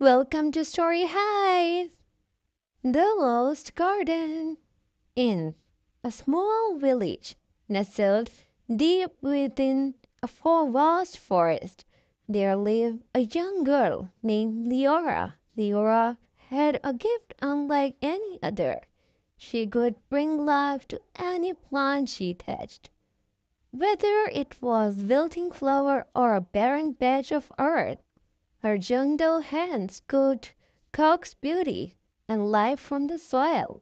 Welcome to Story Hive, the Lost Garden. In a small village nestled deep within a vast forest, there lived a young girl named Leora. Leora had a gift unlike any other. She could bring life to any plant she touched. Whether it was wilting flower or a barren patch of earth, her gentle hands could coax beauty and life from the soil.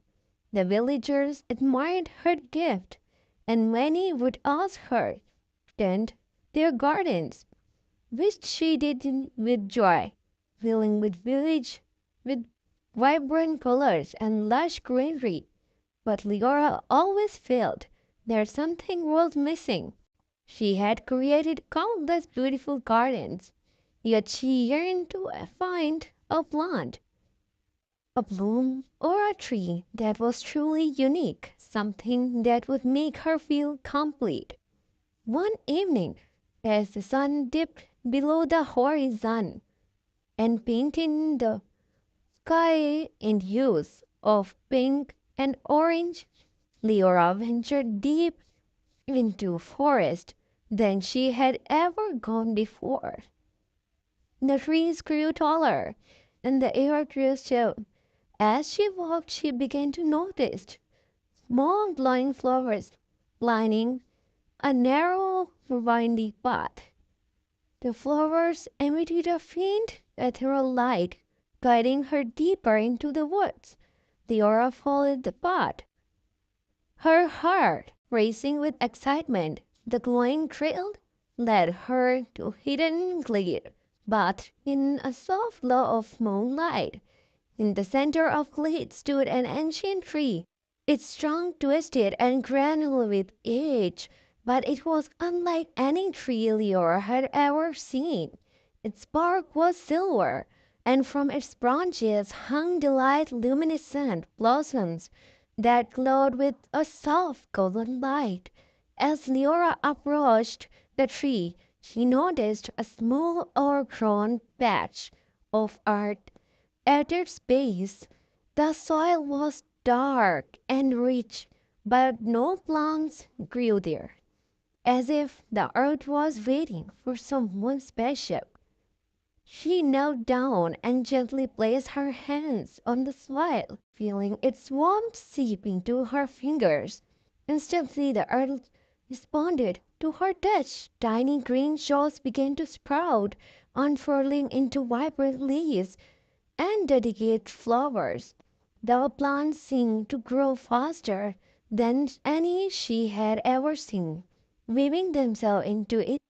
The villagers admired her gift, and many would ask her to tend their gardens, which she did with joy, filling with village with vibrant colors and lush greenery. But Leora always felt that something was missing. She had created countless beautiful gardens, yet she yearned to find a plant, a bloom, or a tree that was truly unique, something that would make her feel complete. One evening, as the sun dipped below the horizon and painted the sky in hues of pink and orange, Leora ventured deep into forest than she had ever gone before. The trees grew taller, and the air grew chill. As she walked, she began to notice small glowing flowers lining a narrow, windy path. The flowers emitted a faint, ethereal light, guiding her deeper into the woods. Leora followed the path, her heart racing with excitement. The glowing trail led her to hidden glade, bathed in a soft glow of moonlight. In the center of glade stood an ancient tree, its trunk twisted and granular with age, but it was unlike any tree Leora had ever seen. Its bark was silver, and from its branches hung delicate luminescent blossoms that glowed with a soft golden light. As Leora approached the tree, she noticed a small overgrown patch of earth at its base. The soil was dark and rich, but no plants grew there, as if the earth was waiting for someone special. She knelt down and gently placed her hands on the soil, feeling its warmth seep into her fingers. Instantly the earth responded to her touch. Tiny green shoots began to sprout, unfurling into vibrant leaves and delicate flowers. The plants seemed to grow faster than any she had ever seen, weaving themselves into its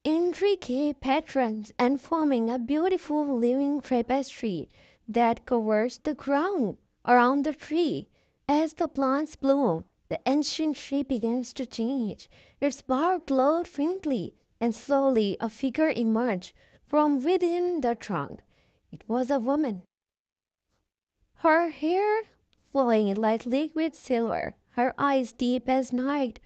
intricate patterns and forming a beautiful living tapestry that covers the ground around the tree. As the plants bloom, the ancient tree begins to change. Its bark glowed faintly, and slowly a figure emerged from within the trunk. It was a woman, her hair flowing like liquid silver, her eyes deep as night.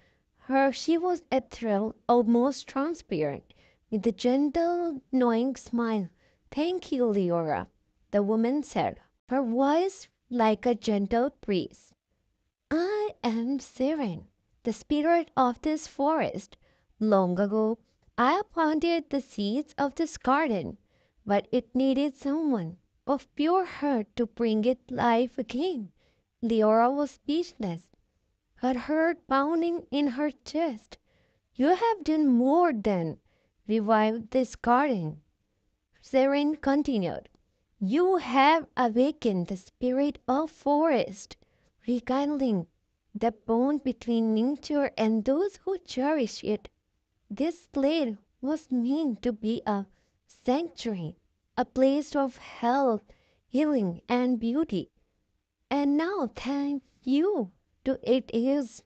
She was ethereal, almost transparent, with a gentle, knowing smile. "Thank you, Leora," the woman said, her voice like a gentle breeze. "I am Siren, the spirit of this forest. Long ago, I planted the seeds of this garden, but it needed someone of pure heart to bring it life again." Leora was speechless, her heart pounding in her chest. "You have done more than revive this garden," Siren continued. "You have awakened the spirit of forest, rekindling the bond between nature and those who cherish it. This glade was meant to be a sanctuary, a place of health, healing, and beauty. And now, thank you to it is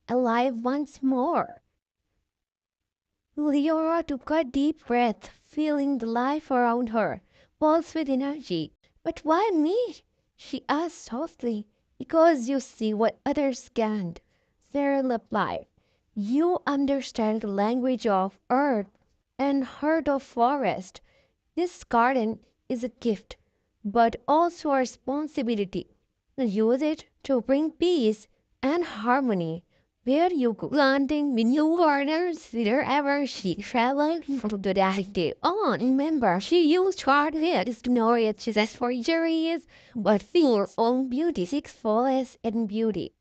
alive once more." Leora took a deep breath, feeling the life around her pulse with energy. "But why me?" she asked softly. "Because you see what others can't," Sarah replied. "You understand the language of earth and heart of forest. This garden is a gift, but also a responsibility. Use it to bring peace and harmony where you go. Planting new gardens wherever she traveled from that day on. Remember, she used hard hits to nourish just for injuries, but feel her own beauty, seeks solace and beauty.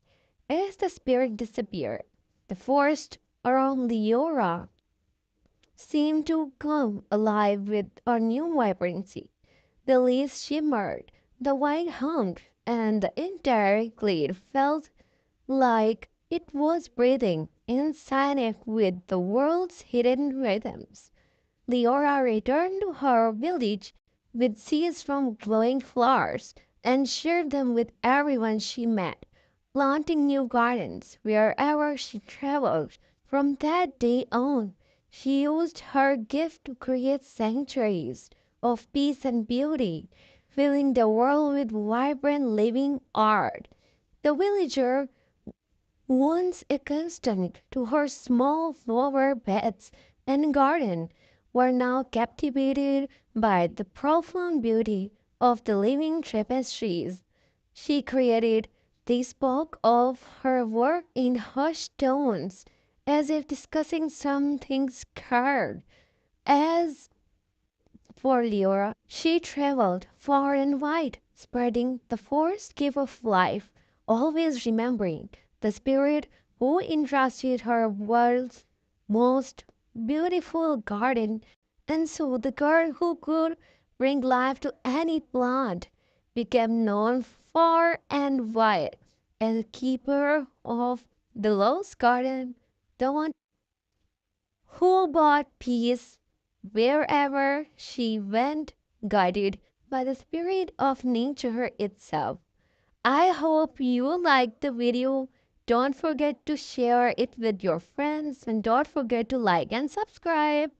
As the spirit disappeared, the forest around Leora seemed to come alive with a new vibrancy. The leaves shimmered, the wind hummed, and the entire glade felt like it was breathing in sync with the world's hidden rhythms. Leora returned to her village with seeds from glowing flowers and shared them with everyone she met, planting new gardens wherever she traveled. From that day on, she used her gift to create sanctuaries of peace and beauty, filling the world with vibrant living art. The villager, once accustomed to her small flower beds and garden, were now captivated by the profound beauty of the living tapestries she created. They spoke of her work in hushed tones, as if discussing something scared. As for Leora, she traveled far and wide, spreading the forest gift of life, always remembering the spirit who entrusted her world's most beautiful garden. And so the girl who could bring life to any plant became known far and wide as a keeper of the lost garden, the one who brought peace wherever she went, guided by the spirit of nature itself. I hope you liked the video. Don't forget to share it with your friends and don't forget to like and subscribe.